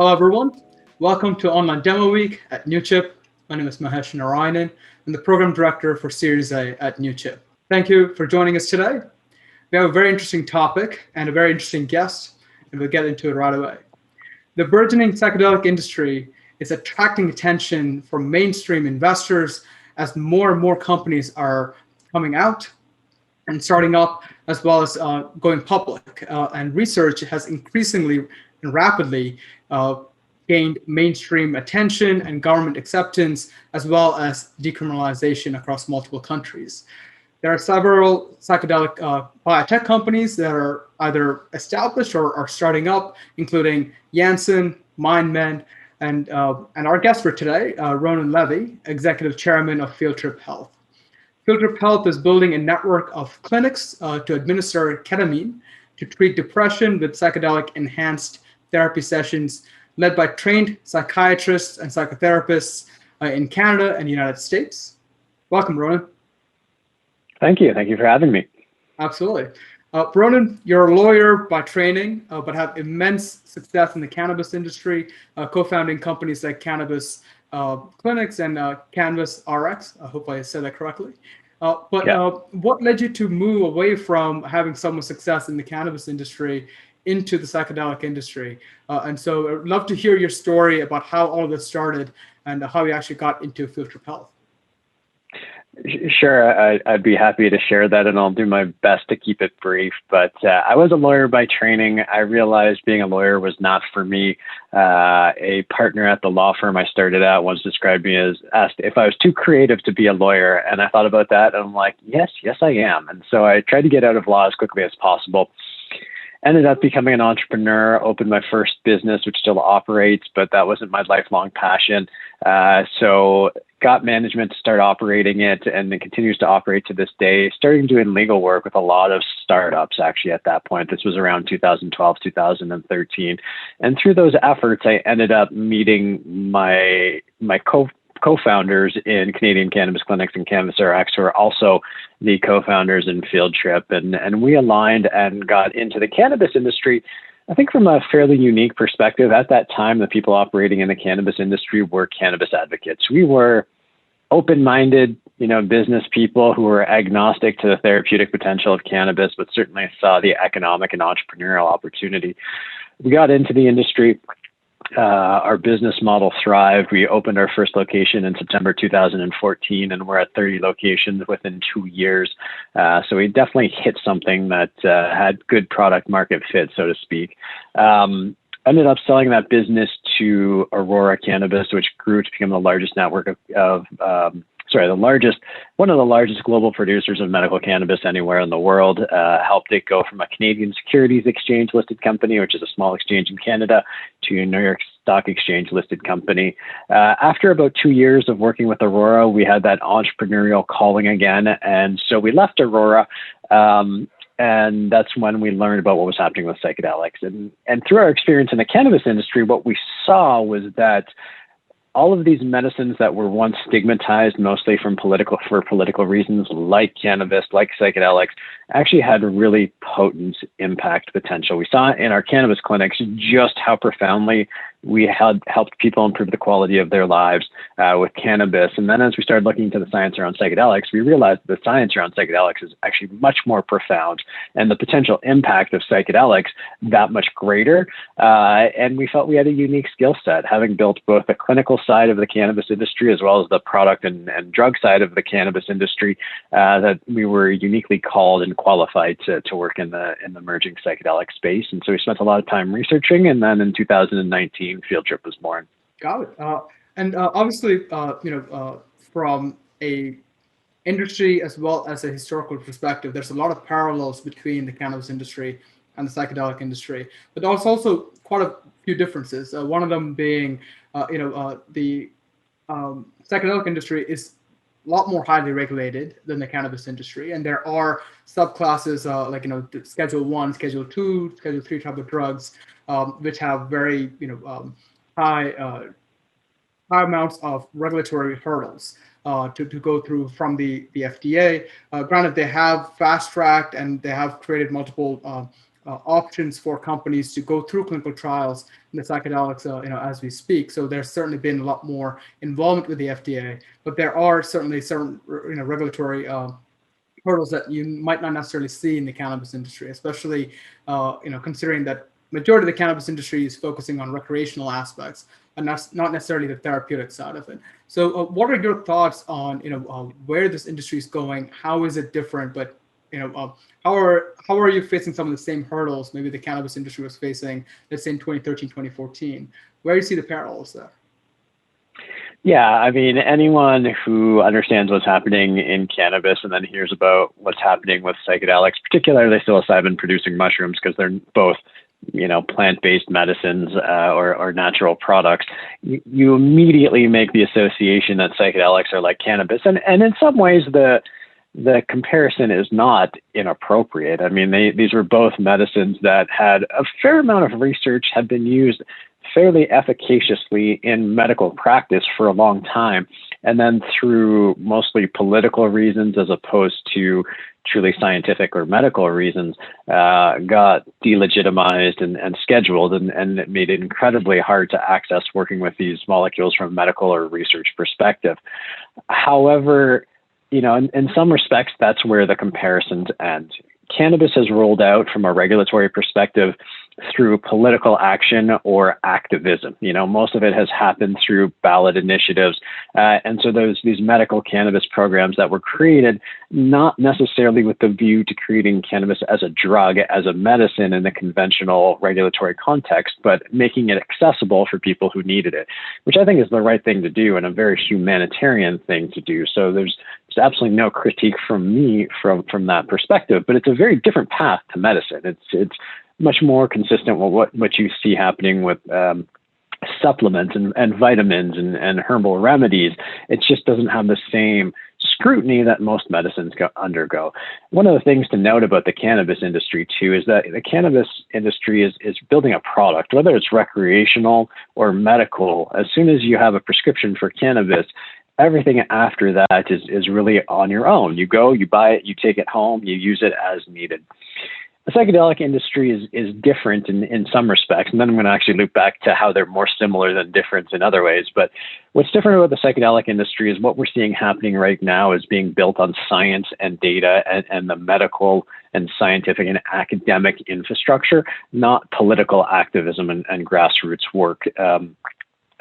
Hello everyone, welcome to Online Demo Week at Newchip. My name is Mahesh Narayanan. I'm the Program Director for Series A at Newchip. Thank you for joining us today. We have a very interesting topic and a very interesting guest, and we'll get into it right away. The burgeoning psychedelic industry is attracting attention from mainstream investors as more and more companies are coming out and starting up, as well as going public. And research has increasingly and rapidly gained mainstream attention and government acceptance, as well as decriminalization across multiple countries. There are several psychedelic biotech companies that are either established or are starting up, including Janssen, MindMed, and our guest for today, Ronan Levy, Executive Chairman of Field Trip Health. Field Trip Health is building a network of clinics to administer ketamine to treat depression with psychedelic-enhanced therapy sessions led by trained psychiatrists and psychotherapists in Canada and the United States. Welcome, Ronan. Thank you. Thank you for having me. Absolutely. Ronan, you're a lawyer by training, but have immense success in the cannabis industry, co-founding companies like Cannabis Clinics and CanvasRx. I hope I said that correctly. What led you to move away from having so much success in the cannabis industry into the psychedelic industry? And so I'd love to hear your story about how all of this started and how you actually got into Field Trip Health. Sure, I'd be happy to share that, and I'll do my best to keep it brief. But I was a lawyer by training. I realized being a lawyer was not for me. A partner at the law firm I started at once described me as, asked if I was too creative to be a lawyer. And I thought about that, and I'm like, yes, I am. And so I tried to get out of law as quickly as possible. Ended up becoming an entrepreneur, opened my first business, which still operates, but that wasn't my lifelong passion. So got management to start operating it, and it continues to operate to this day, starting doing legal work with a lot of startups actually at that point. This was around 2012, 2013. And through those efforts, I ended up meeting my co-founders in Canadian Cannabis Clinics and CanvasRx, who are also the co-founders in Field Trip. And we aligned and got into the cannabis industry, I think from a fairly unique perspective. At that time, the people operating in the cannabis industry were cannabis advocates. We were open-minded, business people who were agnostic to the therapeutic potential of cannabis, but certainly saw the economic and entrepreneurial opportunity. We got into the industry. Our business model thrived. We opened our first location in September 2014, and we're at 30 locations within 2 years. So we definitely hit something that had good product market fit, so to speak. Ended up selling that business to Aurora Cannabis, which grew to become the largest network one of the largest global producers of medical cannabis anywhere in the world. Helped it go from a Canadian Securities Exchange listed company, which is a small exchange in Canada, to a New York Stock Exchange listed company. After about 2 years of working with Aurora, we had that entrepreneurial calling again. And so we left Aurora. And that's when we learned about what was happening with psychedelics. And through our experience in the cannabis industry, what we saw was that all of these medicines that were once stigmatized, mostly for political reasons, like cannabis, like psychedelics, actually had really potent impact potential. We saw in our cannabis clinics just how profoundly we had helped people improve the quality of their lives with cannabis. And then as we started looking into the science around psychedelics, we realized the science around psychedelics is actually much more profound, and the potential impact of psychedelics that much greater. And we felt we had a unique skill set, having built both the clinical side of the cannabis industry as well as the product and drug side of the cannabis industry, that we were uniquely called and qualified to work in the emerging psychedelic space. And so we spent a lot of time researching, and then in 2019, Field Trip was born. Got it. Obviously, from a industry as well as a historical perspective, there's a lot of parallels between the cannabis industry and the psychedelic industry, but there's also quite a few differences. One of them being, the psychedelic industry is a lot more highly regulated than the cannabis industry, and there are subclasses like Schedule 1, Schedule 2, Schedule 3 type of drugs, which have very high amounts of regulatory hurdles to go through from the FDA. Granted, they have fast tracked and they have created multiple options for companies to go through clinical trials in the psychedelics, as we speak. So there's certainly been a lot more involvement with the FDA, but there are certainly certain, regulatory hurdles that you might not necessarily see in the cannabis industry, especially, considering that majority of the cannabis industry is focusing on recreational aspects and not necessarily the therapeutic side of it. So what are your thoughts on, where this industry is going? How is it different? But how are you facing some of the same hurdles maybe the cannabis industry was facing, let's say in 2013, 2014? Where do you see the parallels there? Yeah, I mean, anyone who understands what's happening in cannabis and then hears about what's happening with psychedelics, particularly psilocybin producing mushrooms, because they're both, plant-based medicines or natural products, you immediately make the association that psychedelics are like cannabis. And in some ways, the comparison is not inappropriate. I mean, these were both medicines that had a fair amount of research, had been used fairly efficaciously in medical practice for a long time. And then through mostly political reasons, as opposed to truly scientific or medical reasons, got delegitimized and scheduled, and it made it incredibly hard to access working with these molecules from a medical or research perspective. However, in some respects, that's where the comparisons end. Cannabis has rolled out from a regulatory perspective through political action or activism. Most of it has happened through ballot initiatives. And so these medical cannabis programs that were created, not necessarily with the view to creating cannabis as a drug, as a medicine in the conventional regulatory context, but making it accessible for people who needed it, which I think is the right thing to do and a very humanitarian thing to do. So there's absolutely no critique from me from that perspective, but it's a very different path to medicine. It's much more consistent with what you see happening with supplements and vitamins and herbal remedies. It just doesn't have the same scrutiny that most medicines undergo. One of the things to note about the cannabis industry too is that the cannabis industry is building a product, whether it's recreational or medical. As soon as you have a prescription for cannabis, everything after that is really on your own. You go, you buy it, you take it home, you use it as needed. The psychedelic industry is different in some respects, and then I'm going to actually loop back to how they're more similar than different in other ways. But what's different about the psychedelic industry is what we're seeing happening right now is being built on science and data and the medical and scientific and academic infrastructure, not political activism and grassroots work.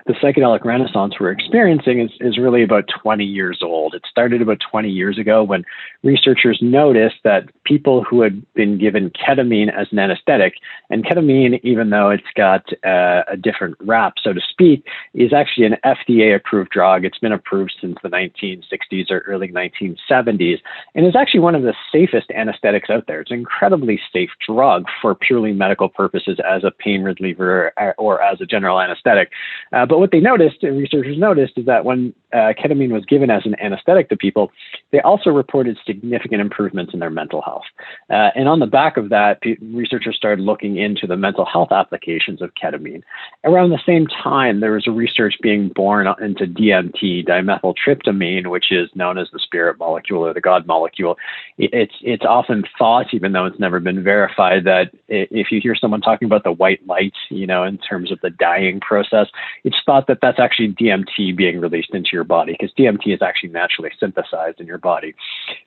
The psychedelic renaissance we're experiencing is really about 20 years old. It started about 20 years ago when researchers noticed that people who had been given ketamine as an anesthetic, and ketamine, even though it's got a different rap, so to speak, is actually an FDA-approved drug. It's been approved since the 1960s or early 1970s, and is actually one of the safest anesthetics out there. It's an incredibly safe drug for purely medical purposes as a pain reliever or as a general anesthetic. But what researchers noticed, is that when ketamine was given as an anesthetic to people, they also reported significant improvements in their mental health. And on the back of that, researchers started looking into the mental health applications of ketamine. Around the same time, there was a research being born into DMT, dimethyltryptamine, which is known as the spirit molecule or the God molecule. It's often thought, even though it's never been verified, that if you hear someone talking about the white light, in terms of the dying process, it's thought that that's actually DMT being released into your body, because DMT is actually naturally synthesized in your body.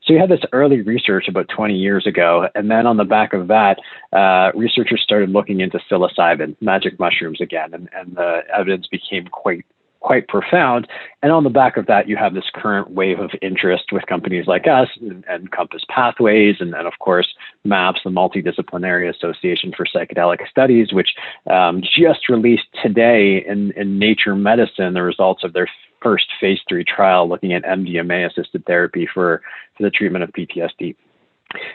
So you had this early research about 20 years ago, and then on the back of that, researchers started looking into psilocybin, magic mushrooms again, and the evidence became quite profound. And on the back of that, you have this current wave of interest with companies like us and Compass Pathways, and of course, MAPS, the Multidisciplinary Association for Psychedelic Studies, which just released today in Nature Medicine the results of their first phase 3 trial looking at MDMA-assisted therapy for the treatment of PTSD.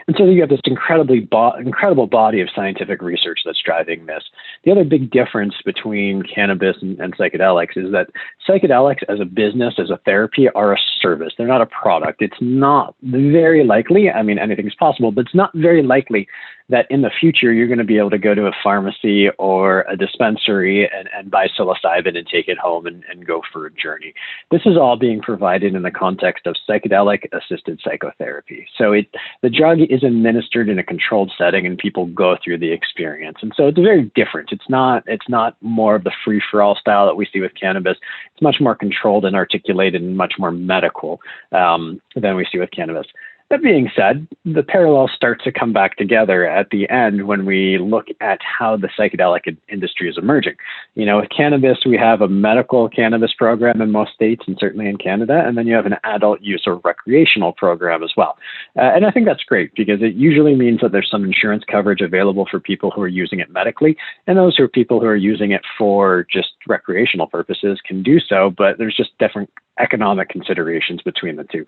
And so you have this incredible body of scientific research that's driving this. The other big difference between cannabis and psychedelics is that psychedelics as a business, as a therapy, are a service. They're not a product. It's not very likely, I mean, anything's possible, but it's not very likely that in the future you're going to be able to go to a pharmacy or a dispensary and buy psilocybin and take it home and go for a journey. This is all being provided in the context of psychedelic-assisted psychotherapy. So the drug drug is administered in a controlled setting and people go through the experience. And so it's very different. It's not more of the free-for-all style that we see with cannabis. It's much more controlled and articulated and much more medical than we see with cannabis. That being said, the parallels start to come back together at the end when we look at how the psychedelic industry is emerging. With cannabis, we have a medical cannabis program in most states and certainly in Canada, and then you have an adult use or recreational program as well. And I think that's great because it usually means that there's some insurance coverage available for people who are using it medically, and those people who are using it for just recreational purposes can do so, but there's just different economic considerations between the two.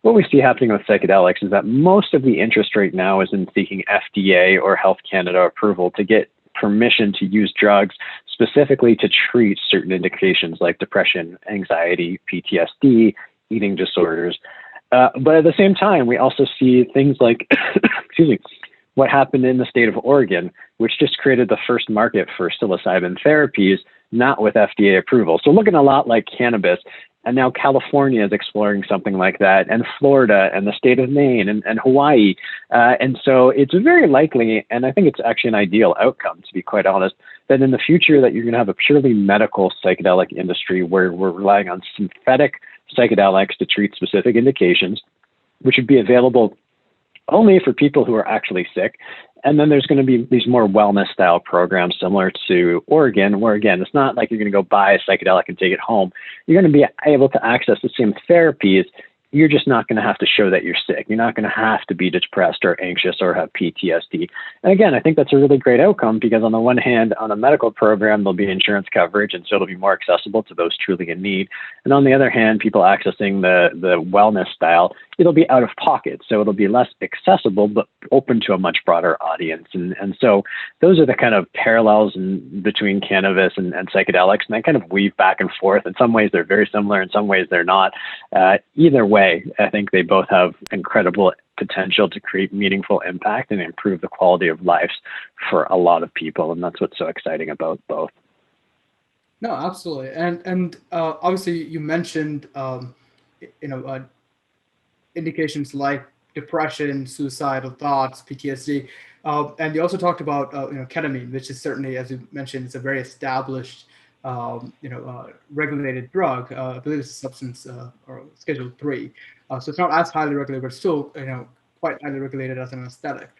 What we see happening with psychedelics is that most of the interest right now is in seeking FDA or Health Canada approval to get permission to use drugs specifically to treat certain indications like depression, anxiety, PTSD, eating disorders. But at the same time, we also see things like, excuse me, what happened in the state of Oregon, which just created the first market for psilocybin therapies, not with FDA approval. So looking a lot like cannabis. And now California is exploring something like that, and Florida, and the state of Maine, and Hawaii. And so it's very likely, and I think it's actually an ideal outcome, to be quite honest, that in the future that you're going to have a purely medical psychedelic industry where we're relying on synthetic psychedelics to treat specific indications, which would be available only for people who are actually sick. And then there's going to be these more wellness style programs similar to Oregon, where again, it's not like you're going to go buy a psychedelic and take it home. You're going to be able to access the same therapies. You're just not going to have to show that you're sick. You're not going to have to be depressed or anxious or have PTSD. And again, I think that's a really great outcome because on the one hand, on a medical program, there'll be insurance coverage, and so it'll be more accessible to those truly in need. And on the other hand, people accessing the wellness style, it'll be out of pocket. So it'll be less accessible, but open to a much broader audience. And so those are the kind of parallels between cannabis and psychedelics. And they kind of weave back and forth. In some ways, they're very similar. In some ways, they're not. Either way, I think they both have incredible potential to create meaningful impact and improve the quality of lives for a lot of people. And that's what's so exciting about both. No, absolutely. And obviously you mentioned, indications like depression, suicidal thoughts, PTSD. And you also talked about, ketamine, which is certainly, as you mentioned, it's a very established, regulated drug. I believe it's a substance or Schedule 3. So it's not as highly regulated, but still, quite highly regulated as an aesthetic.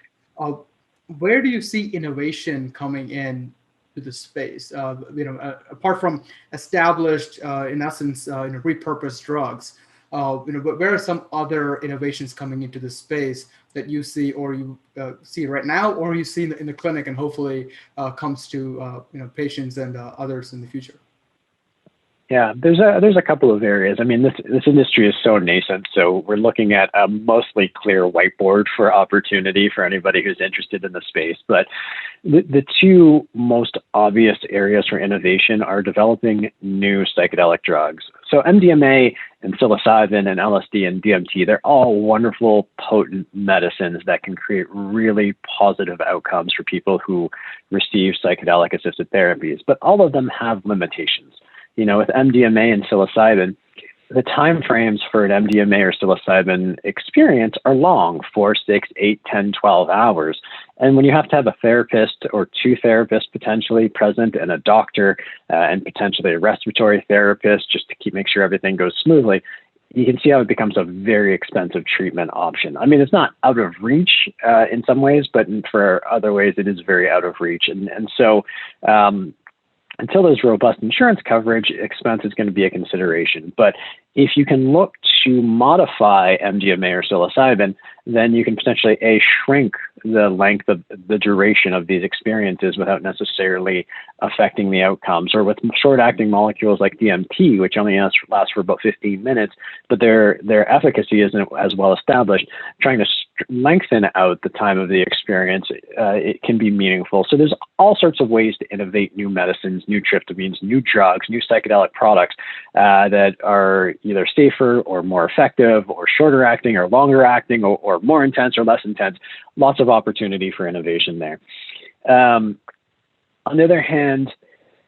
Where do you see innovation coming in to the space? Apart from established, in essence, repurposed drugs, but where are some other innovations coming into the space that you see, or you see right now, or you see in the clinic, and hopefully comes to patients and others in the future? Yeah, there's a couple of areas. I mean, this industry is so nascent, so we're looking at a mostly clear whiteboard for opportunity for anybody who's interested in the space. But the two most obvious areas for innovation are developing new psychedelic drugs. So MDMA and psilocybin and LSD and DMT, they're all wonderful, potent medicines that can create really positive outcomes for people who receive psychedelic-assisted therapies. But all of them have limitations. With MDMA and psilocybin, the time frames for an MDMA or psilocybin experience are long, 4, 6, 8, 10, 12 hours. And when you have to have a therapist or two therapists potentially present and a doctor and potentially a respiratory therapist just to make sure everything goes smoothly, you can see how it becomes a very expensive treatment option. I mean, it's not out of reach in some ways, but for other ways, it is very out of reach. And so until there's robust insurance coverage, expense is going to be a consideration. But if you can look to modify MDMA or psilocybin, then you can potentially shrink the length of the duration of these experiences without necessarily affecting the outcomes. Or with short-acting molecules like DMT, which only lasts for about 15 minutes, but their efficacy isn't as well established, trying to lengthen out the time of the experience, it can be meaningful. So there's all sorts of ways to innovate new medicines, new tryptamines, new drugs, new psychedelic products that are either safer or more effective or shorter acting or longer acting or more intense or less intense. Lots of opportunity for innovation there. On the other hand,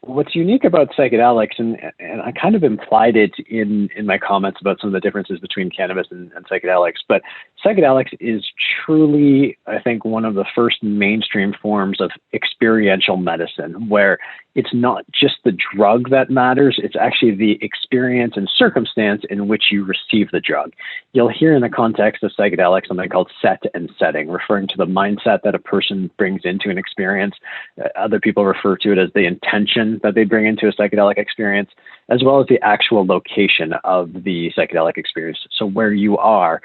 what's unique about psychedelics, and I kind of implied it in my comments about some of the differences between cannabis and psychedelics, but psychedelics is truly, I think, one of the first mainstream forms of experiential medicine, where it's not just the drug that matters, it's actually the experience and circumstance in which you receive the drug. You'll hear in the context of psychedelics something called set and setting, referring to the mindset that a person brings into an experience. Other people refer to it as the intention that they bring into a psychedelic experience, as well as the actual location of the psychedelic experience. So where you are,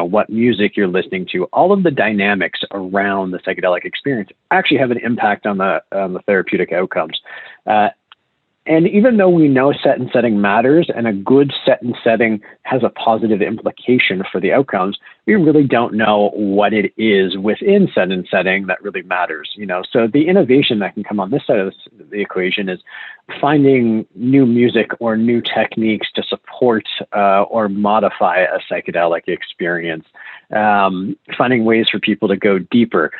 what music you're listening to, all of the dynamics around the psychedelic experience actually have an impact on the therapeutic outcomes. And even though we know set and setting matters, and a good set and setting has a positive implication for the outcomes, we really don't know what it is within set and setting that really matters. So the innovation that can come on this side of the equation is finding new music or new techniques to support or modify a psychedelic experience, finding ways for people to go deeper,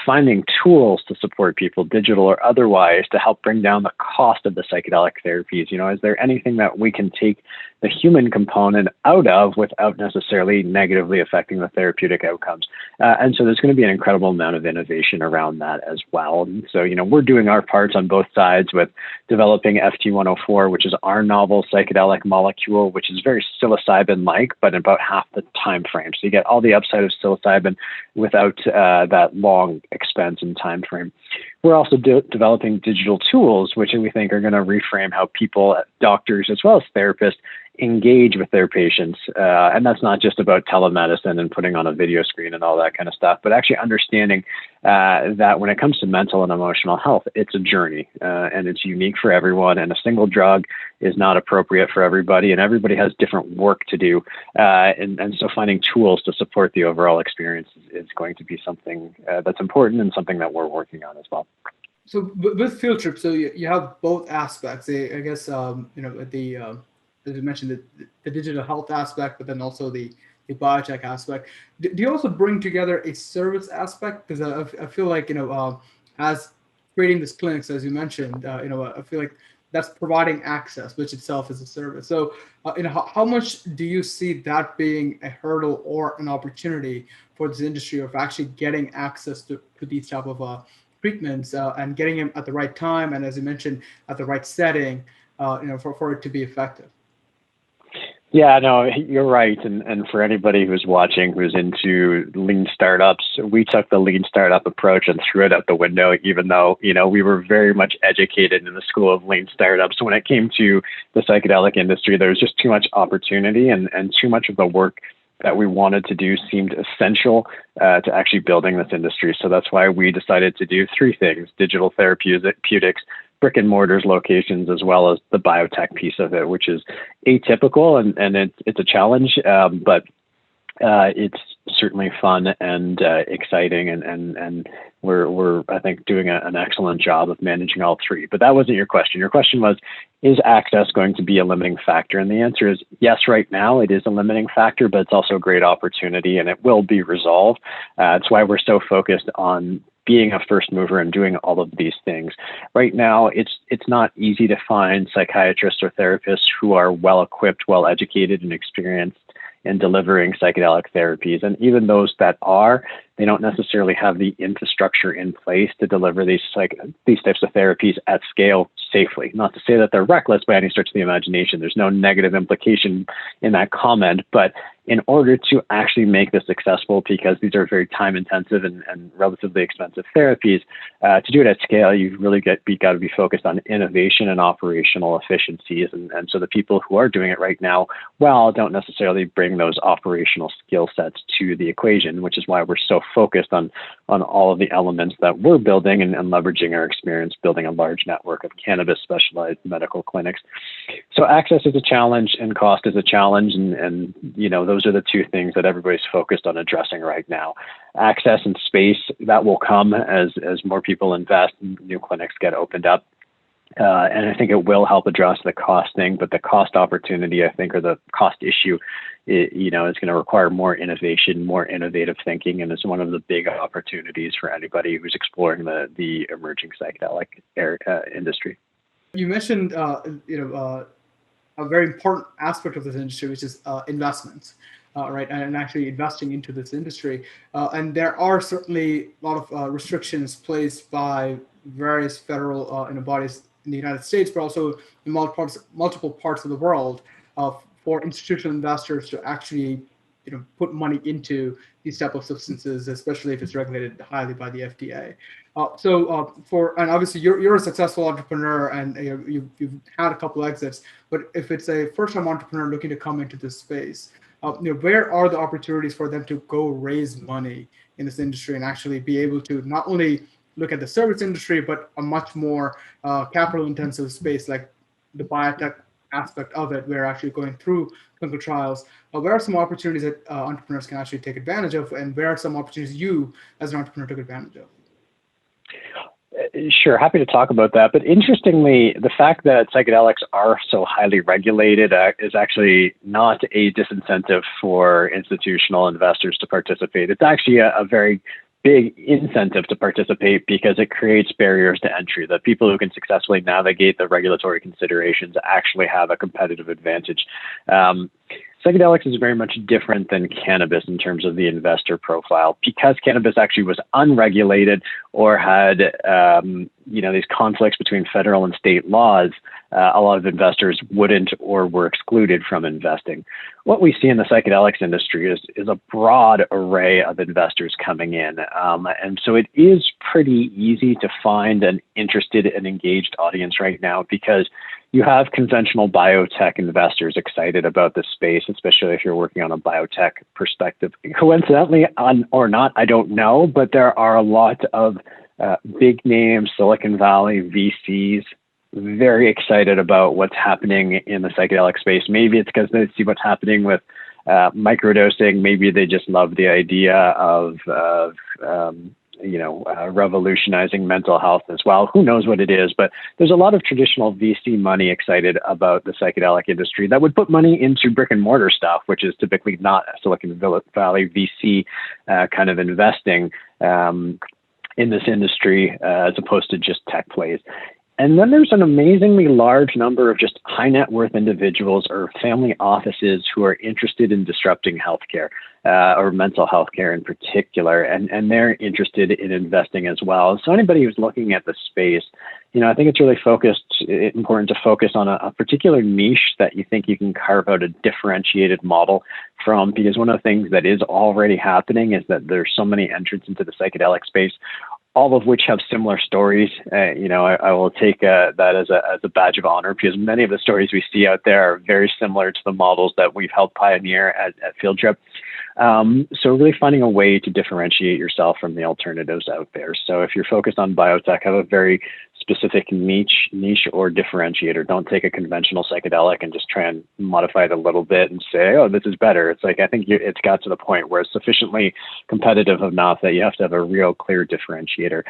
finding tools to support people, digital or otherwise, to help bring down the cost of the psychedelic therapies. Is there anything that we can take the human component out of without necessarily negatively affecting the therapeutic outcomes? And so there's going to be an incredible amount of innovation around that as well. And so, we're doing our parts on both sides with developing FT104, which is our novel psychedelic molecule, which is very psilocybin-like, but in about half the time frame. So you get all the upside of psilocybin without that long expense and time frame. We're also developing digital tools, which we think are going to reframe how people, doctors as well as therapists, engage with their patients. And that's not just about telemedicine and putting on a video screen and all that kind of stuff, but actually understanding that when it comes to mental and emotional health, it's a journey and it's unique for everyone. And a single drug is not appropriate for everybody, and everybody has different work to do. And so finding tools to support the overall experience is going to be something that's important and something that we're working on as well. So with field trips, so you have both aspects. I guess as you mentioned, the digital health aspect, but then also the biotech aspect. Do you also bring together a service aspect? Because I feel like as creating these clinics, as you mentioned, I feel like that's providing access, which itself is a service. So how much do you see that being a hurdle or an opportunity for this industry of actually getting access to these type of treatments and getting them at the right time, and as you mentioned, at the right setting, for it to be effective? Yeah, no, you're right. And for anybody who's watching, who's into lean startups, we took the lean startup approach and threw it out the window, even though, we were very much educated in the school of lean startups. When it came to the psychedelic industry, there was just too much opportunity and too much of the work that we wanted to do seemed essential to actually building this industry. So that's why we decided to do three things: digital therapeutics, brick and mortars locations, as well as the biotech piece of it, which is atypical and it's a challenge, but it's certainly fun and exciting, and we're I think doing an excellent job of managing all three. But that wasn't your question. Your question was, is access going to be a limiting factor? And the answer is yes. Right now it is a limiting factor, but it's also a great opportunity, and it will be resolved. That's why we're so focused on being a first mover and doing all of these things. Right now, it's not easy to find psychiatrists or therapists who are well equipped, well educated, and experienced in delivering psychedelic therapies. And even those that are, they don't necessarily have the infrastructure in place to deliver these types of therapies at scale safely. Not to say that they're reckless by any stretch of the imagination. There's no negative implication in that comment, but in order to actually make this successful, because these are very time intensive and relatively expensive therapies, to do it at scale, you've really got to be focused on innovation and operational efficiencies. And so the people who are doing it right now, don't necessarily bring those operational skill sets to the equation, which is why we're so focused on all of the elements that we're building and leveraging our experience building a large network of cannabis specialized medical clinics. So access is a challenge and cost is a challenge. And those are the two things that everybody's focused on addressing right now. Access and space, that will come as more people invest and new clinics get opened up. And I think it will help address the cost thing, but the cost opportunity, I think, or the cost issue, is going to require more innovation, more innovative thinking, and it's one of the big opportunities for anybody who's exploring the emerging psychedelic industry. You mentioned, a very important aspect of this industry, which is investments, right, and actually investing into this industry. And there are certainly a lot of restrictions placed by various federal bodies in the United States, but also in multiple parts of the world, for institutional investors to actually put money into these type of substances, especially if it's regulated highly by the FDA. And obviously you're a successful entrepreneur, and you've had a couple exits. But if it's a first-time entrepreneur looking to come into this space, where are the opportunities for them to go raise money in this industry and actually be able to not only look at the service industry, but a much more capital-intensive space like the biotech aspect of it, we're actually going through clinical trials. Where are some opportunities that entrepreneurs can actually take advantage of, and where are some opportunities you as an entrepreneur took advantage of? Sure, happy to talk about that. But interestingly, the fact that psychedelics are so highly regulated is actually not a disincentive for institutional investors to participate. It's actually a very big incentive to participate, because it creates barriers to entry. The people who can successfully navigate the regulatory considerations actually have a competitive advantage. Psychedelics is very much different than cannabis in terms of the investor profile, because cannabis actually was unregulated or had these conflicts between federal and state laws. A lot of investors wouldn't or were excluded from investing. What we see in the psychedelics industry is a broad array of investors coming in. And so it is pretty easy to find an interested and engaged audience right now, because you have conventional biotech investors excited about this space, especially if you're working on a biotech perspective. Coincidentally, or not, I don't know, but there are a lot of big name Silicon Valley VCs very excited about what's happening in the psychedelic space. Maybe it's because they see what's happening with microdosing. Maybe they just love the idea of revolutionizing mental health as well. Who knows what it is? But there's a lot of traditional VC money excited about the psychedelic industry that would put money into brick and mortar stuff, which is typically not a Silicon Valley VC kind of investing in this industry, as opposed to just tech plays. And then there's an amazingly large number of just high net worth individuals or family offices who are interested in disrupting healthcare, or mental health care in particular, and they're interested in investing as well. So anybody who's looking at the space, I think it's really important to focus on a particular niche that you think you can carve out a differentiated model from, because one of the things that is already happening is that there's so many entrants into the psychedelic space, all of which have similar stories. I will take that as a badge of honor, because many of the stories we see out there are very similar to the models that we've helped pioneer at Field Trip. So really finding a way to differentiate yourself from the alternatives out there. So if you're focused on biotech, have a very specific niche or differentiator. Don't take a conventional psychedelic and just try and modify it a little bit and say, oh, this is better. It's like, I think it's got to the point where it's sufficiently competitive enough that you have to have a real clear differentiator.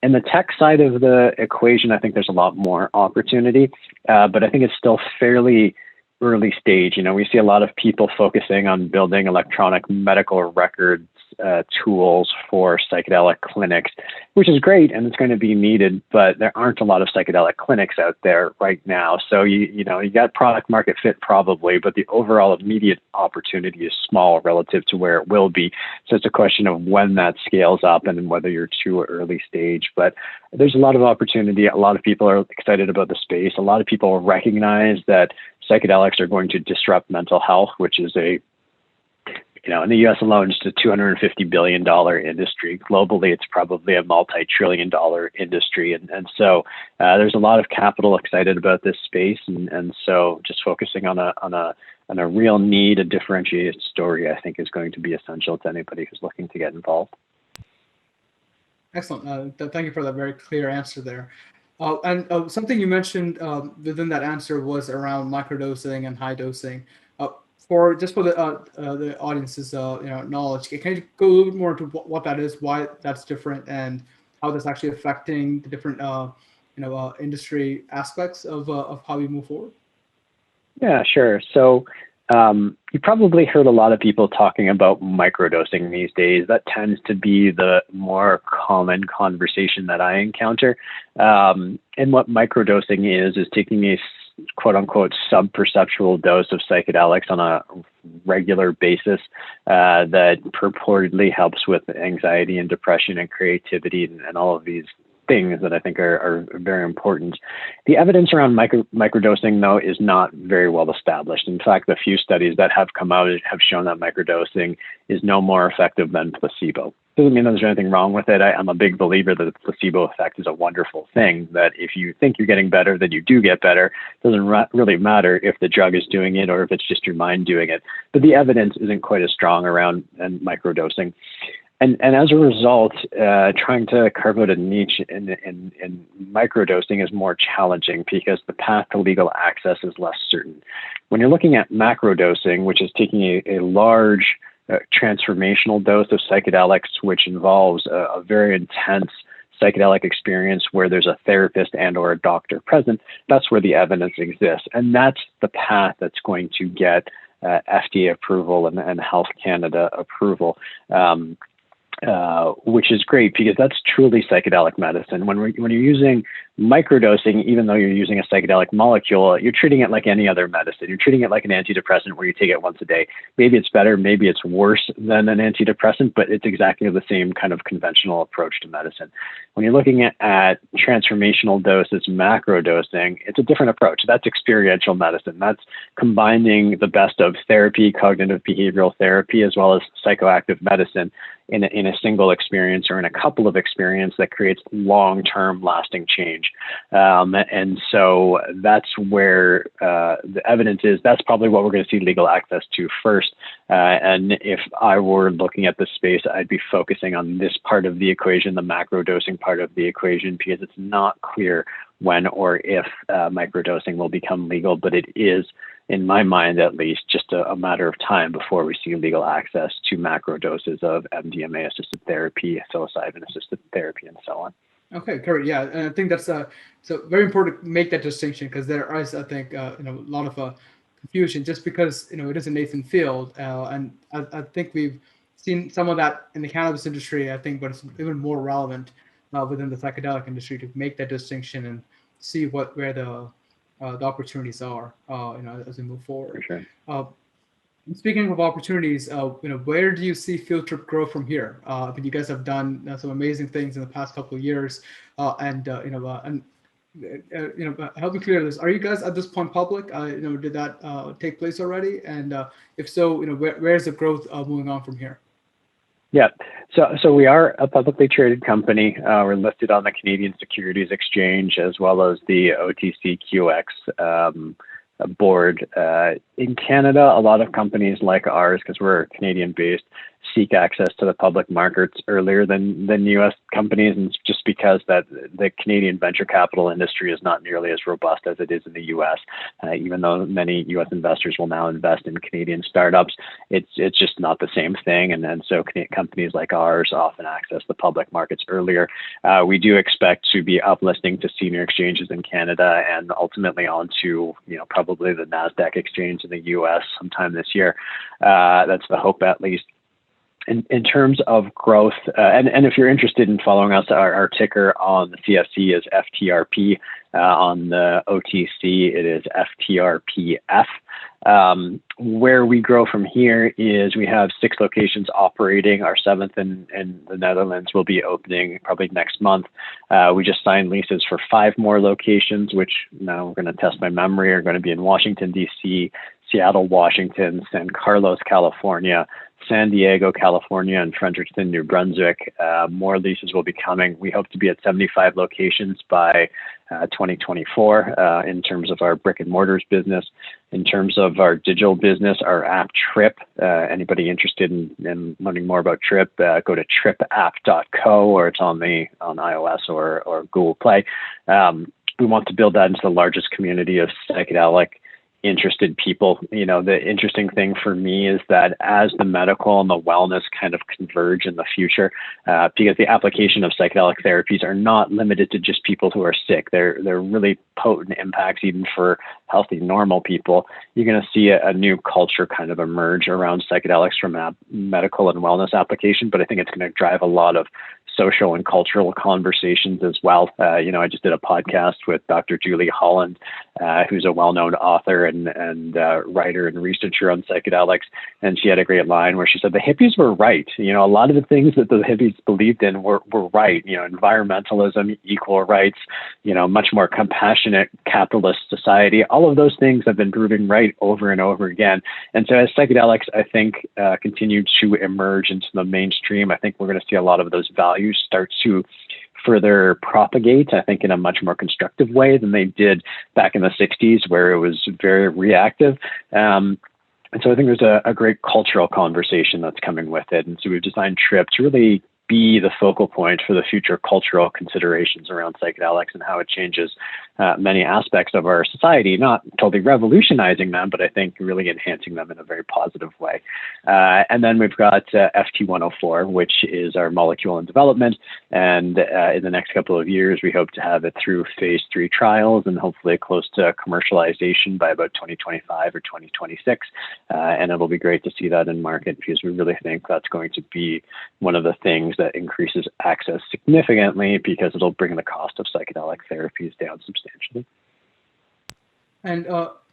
In the tech side of the equation, I think there's a lot more opportunity, but I think it's still fairly early stage. We see a lot of people focusing on building electronic medical records tools for psychedelic clinics, which is great, and it's going to be needed, but there aren't a lot of psychedelic clinics out there right now. So you got product market fit probably, but the overall immediate opportunity is small relative to where it will be. So it's a question of when that scales up and whether you're too early stage. But there's a lot of opportunity. A lot of people are excited about the space. A lot of people recognize that psychedelics are going to disrupt mental health, which is in the US alone, it's a $250 billion industry. Globally, it's probably a multi-trillion-dollar industry. And so there's a lot of capital excited about this space. And so just focusing on a real need, a differentiated story, I think is going to be essential to anybody who's looking to get involved. Excellent. Thank you for that very clear answer there. And something you mentioned within that answer was around microdosing and high dosing. For the audience's knowledge, can you go a little bit more into what that is, why that's different, and how that's actually affecting the different industry aspects of how we move forward? Yeah, sure. So you probably heard a lot of people talking about microdosing these days. That tends to be the more common conversation that I encounter. And what microdosing is taking a quote unquote sub-perceptual dose of psychedelics on a regular basis that purportedly helps with anxiety and depression and creativity and all of these things that I think are very important. The evidence around microdosing, though, is not very well established. In fact, the few studies that have come out have shown that microdosing is no more effective than placebo. Doesn't mean that there's anything wrong with it. I'm a big believer that the placebo effect is a wonderful thing, that if you think you're getting better, then you do get better. It doesn't really matter if the drug is doing it or if it's just your mind doing it. But the evidence isn't quite as strong around microdosing. And as a result, trying to carve out a niche in microdosing is more challenging because the path to legal access is less certain. When you're looking at macrodosing, which is taking a large transformational dose of psychedelics, which involves a very intense psychedelic experience where there's a therapist and or a doctor present, that's where the evidence exists. And that's the path that's going to get FDA approval and Health Canada approval. Which is great because that's truly psychedelic medicine. When you're using microdosing, even though you're using a psychedelic molecule, you're treating it like any other medicine. You're treating it like an antidepressant where you take it once a day. Maybe it's better, maybe it's worse than an antidepressant, but it's exactly the same kind of conventional approach to medicine. When you're looking at transformational doses, macrodosing, it's a different approach. That's experiential medicine. That's combining the best of therapy, cognitive behavioral therapy, as well as psychoactive medicine in a single experience or in a couple of experiences that creates long-term lasting change. And so that's where the evidence is. That's probably what we're going to see legal access to first. And if I were looking at this space, I'd be focusing on this part of the equation, the macrodosing part of the equation, because it's not clear when or if microdosing will become legal, but it is, in my mind at least, just a matter of time before we see legal access to macro doses of MDMA-assisted therapy, psilocybin-assisted therapy, and so on. Okay, great. Yeah, and I think that's so very important to make that distinction because there is, I think, a lot of confusion just because it is a nascent field, and I think we've seen some of that in the cannabis industry. I think, but it's even more relevant within the psychedelic industry to make that distinction and see where the opportunities are, as we move forward. For sure. Speaking of opportunities, where do you see Field Trip grow from here? I mean, you guys have done some amazing things in the past couple of years, and help me clear this. Are you guys at this point public? Did that take place already? And if so, where's the growth moving on from here? Yeah, so we are a publicly traded company. We're listed on the Canadian Securities Exchange as well as the OTCQX board. In Canada, a lot of companies like ours, because we're Canadian-based, seek access to the public markets earlier than U.S. companies, and it's just because that the Canadian venture capital industry is not nearly as robust as it is in the U.S. Even though many U.S. investors will now invest in Canadian startups, it's just not the same thing, and so companies like ours often access the public markets earlier. We do expect to be uplisting to senior exchanges in Canada and ultimately onto probably the NASDAQ exchange in the U.S. sometime this year. That's the hope, at least. In terms of growth, and if you're interested in following us, our ticker on the CFC is FTRP. On the OTC, it is FTRPF. Where we grow from here is we have 6 locations operating. Our 7th in the Netherlands will be opening probably next month. We just signed leases for 5 more locations, which now we're going to test my memory, are going to be in Washington, D.C., Seattle, Washington, San Carlos, California, San Diego, California, and Fredericton, New Brunswick. More leases will be coming. We hope to be at 75 locations by 2024 in terms of our brick and mortars business. In terms of our digital business, our app Trip, anybody interested in learning more about Trip, go to tripapp.co, or it's on iOS or Google Play. We want to build that into the largest community of psychedelic interested people. The interesting thing for me is that as the medical and the wellness kind of converge in the future, because the application of psychedelic therapies are not limited to just people who are sick. They're really potent impacts even for healthy, normal people. You're going to see a new culture kind of emerge around psychedelics from a medical and wellness application, but I think it's going to drive a lot of social and cultural conversations as well. I just did a podcast with Dr. Julie Holland, who's a well-known author and writer and researcher on psychedelics. And she had a great line where she said, the hippies were right. A lot of the things that the hippies believed in were right. Environmentalism, equal rights, much more compassionate capitalist society. All of those things have been proven right over and over again. And so as psychedelics, I think, continue to emerge into the mainstream, I think we're going to see a lot of those values start to further propagate, I think, in a much more constructive way than they did back in the 60s, where it was very reactive. And so I think there's a great cultural conversation that's coming with it. And so we've designed TRIP to really be the focal point for the future cultural considerations around psychedelics and how it changes many aspects of our society, not totally revolutionizing them, but I think really enhancing them in a very positive way. And then we've got FT104, which is our molecule in development. And in the next couple of years, we hope to have it through phase 3 trials and hopefully close to commercialization by about 2025 or 2026. And it'll be great to see that in market because we really think that's going to be one of the things that increases access significantly because it'll bring the cost of psychedelic therapies down substantially. And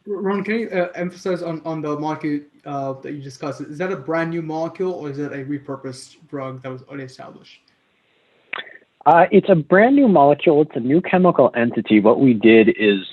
Ron, can you emphasize on the molecule that you discussed? Is that a brand new molecule or is it a repurposed drug that was already established? It's a brand new molecule. It's a new chemical entity. What we did is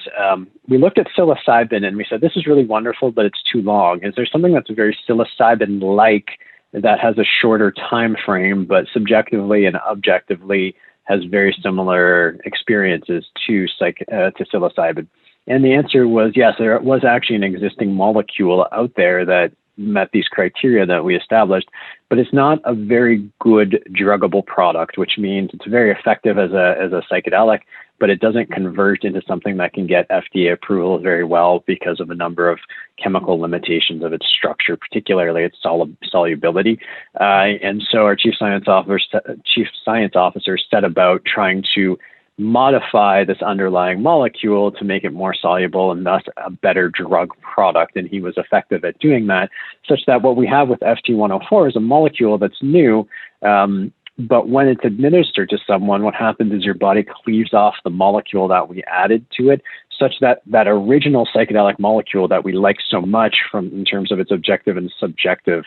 we looked at psilocybin and we said, this is really wonderful, but it's too long. Is there something that's very psilocybin-like that has a shorter time frame, but subjectively and objectively has very similar experiences to psilocybin? And the answer was yes, there was actually an existing molecule out there that met these criteria that we established, but it's not a very good druggable product, which means it's very effective as a psychedelic, but it doesn't convert into something that can get FDA approval very well because of a number of chemical limitations of its structure, particularly its solubility. And so our chief science officer set about trying to modify this underlying molecule to make it more soluble and thus a better drug product. And he was effective at doing that, such that what we have with FT104 is a molecule that's new, but when it's administered to someone, what happens is your body cleaves off the molecule that we added to it, such that that original psychedelic molecule that we like so much in terms of its objective and subjective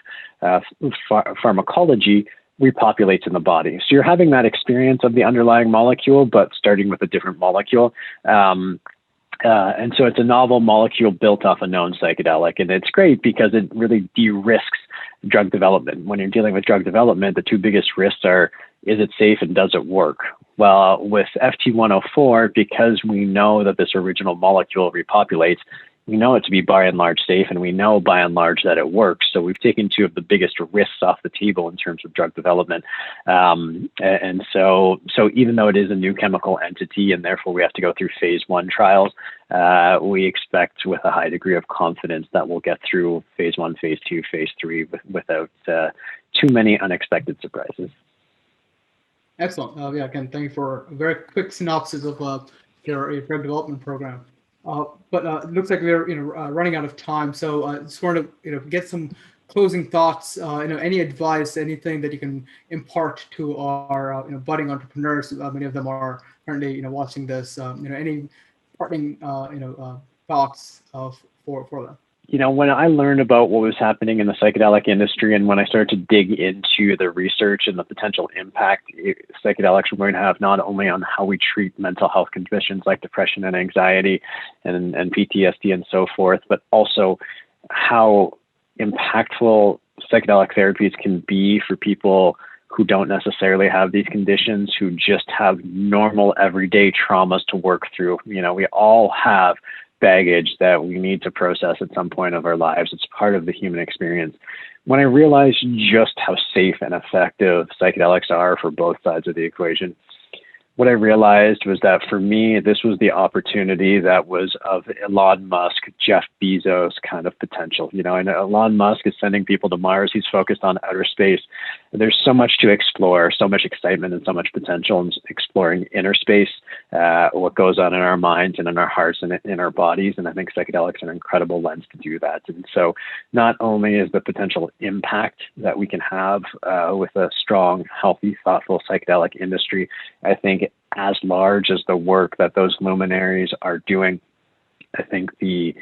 pharmacology repopulates in the body. So you're having that experience of the underlying molecule, but starting with a different molecule. And so it's a novel molecule built off a known psychedelic. And it's great because it really de-risks drug development. When you're dealing with drug development, the two biggest risks are, is it safe and does it work? Well, with FT104, because we know that this original molecule repopulates, we know it to be by and large safe, and we know by and large that it works. So we've taken two of the biggest risks off the table in terms of drug development. And so even though it is a new chemical entity and therefore we have to go through phase 1 trials, we expect with a high degree of confidence that we'll get through phase 1, phase 2, phase 3 without too many unexpected surprises. Excellent. Yeah, again, thank you for a very quick synopsis of your drug development program. But it looks like we're running out of time, so I just wanted to get some closing thoughts. Any advice, anything that you can impart to our budding entrepreneurs. Many of them are currently watching this. Any parting thoughts for them. When I learned about what was happening in the psychedelic industry and when I started to dig into the research and the potential impact psychedelics were going to have not only on how we treat mental health conditions like depression and anxiety and PTSD and so forth, but also how impactful psychedelic therapies can be for people who don't necessarily have these conditions, who just have normal everyday traumas to work through. We all have baggage that we need to process at some point of our lives. It's part of the human experience. When I realized just how safe and effective psychedelics are for both sides of the equation, what I realized was that for me, this was the opportunity that was of Elon Musk, Jeff Bezos kind of potential. I know Elon Musk is sending people to Mars. He's focused on outer space. there's so much to explore, so much excitement and so much potential in exploring inner space, what goes on in our minds and in our hearts and in our bodies. And I think psychedelics are an incredible lens to do that. And so not only is the potential impact that we can have with a strong, healthy, thoughtful psychedelic industry, I think as large as the work that those luminaries are doing, I think the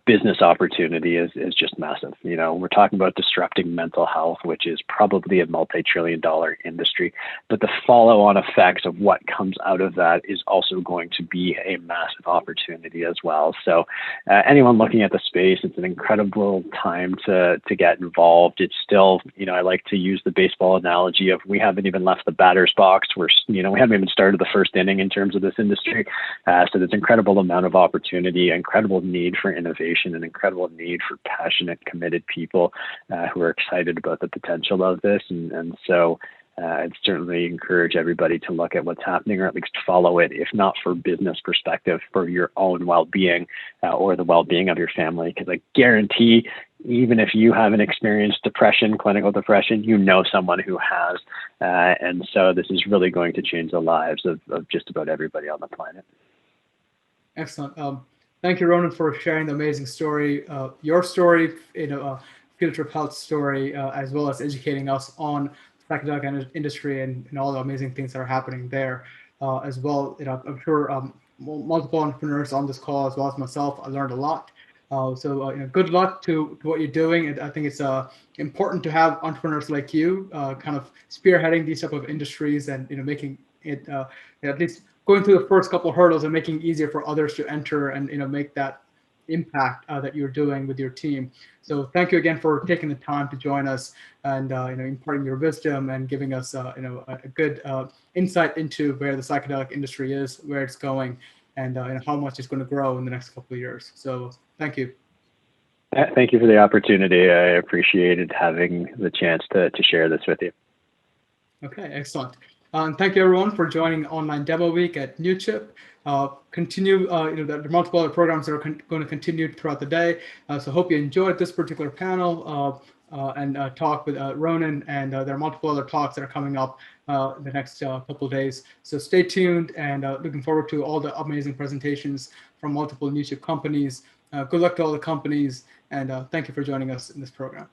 business opportunity is just massive. You know, we're talking about disrupting mental health, which is probably a multi-trillion-dollar industry, but the follow-on effects of what comes out of that is also going to be a massive opportunity as well. So anyone looking at the space, it's an incredible time to get involved. It's still, you know, I like to use the baseball analogy of we haven't even left the batter's box. We haven't even started the first inning in terms of this industry. So there's an incredible amount of opportunity, incredible need for innovation, and incredible need for passionate, committed people who are excited about the potential of this. And so I'd certainly encourage everybody to look at what's happening, or at least follow it, if not for business perspective, for your own well-being or the well-being of your family. Because I guarantee, even if you haven't experienced depression, clinical depression, you know someone who has. And so this is really going to change the lives of just about everybody on the planet. Excellent. Thank you, Ronan, for sharing the amazing story, your story, Field Trip Health story, as well as educating us on the psychedelic industry and all the amazing things that are happening there as well. I'm sure multiple entrepreneurs on this call, as well as myself, I learned a lot. So good luck to what you're doing. And I think it's important to have entrepreneurs like you kind of spearheading these type of industries and making it at least going through the first couple of hurdles and making it easier for others to enter and make that impact that you're doing with your team. So thank you again for taking the time to join us and imparting your wisdom and giving us a good insight into where the psychedelic industry is, where it's going, and how much it's going to grow in the next couple of years. So thank you. Thank you for the opportunity. I appreciated having the chance to share this with you. Okay, excellent. And thank you everyone for joining Online Demo Week at Newchip. Continue, there are multiple other programs that are going to continue throughout the day. So hope you enjoyed this particular panel and talk with Ronan, and there are multiple other talks that are coming up in the next couple of days. So stay tuned, and looking forward to all the amazing presentations from multiple Newchip companies. Good luck to all the companies, and thank you for joining us in this program.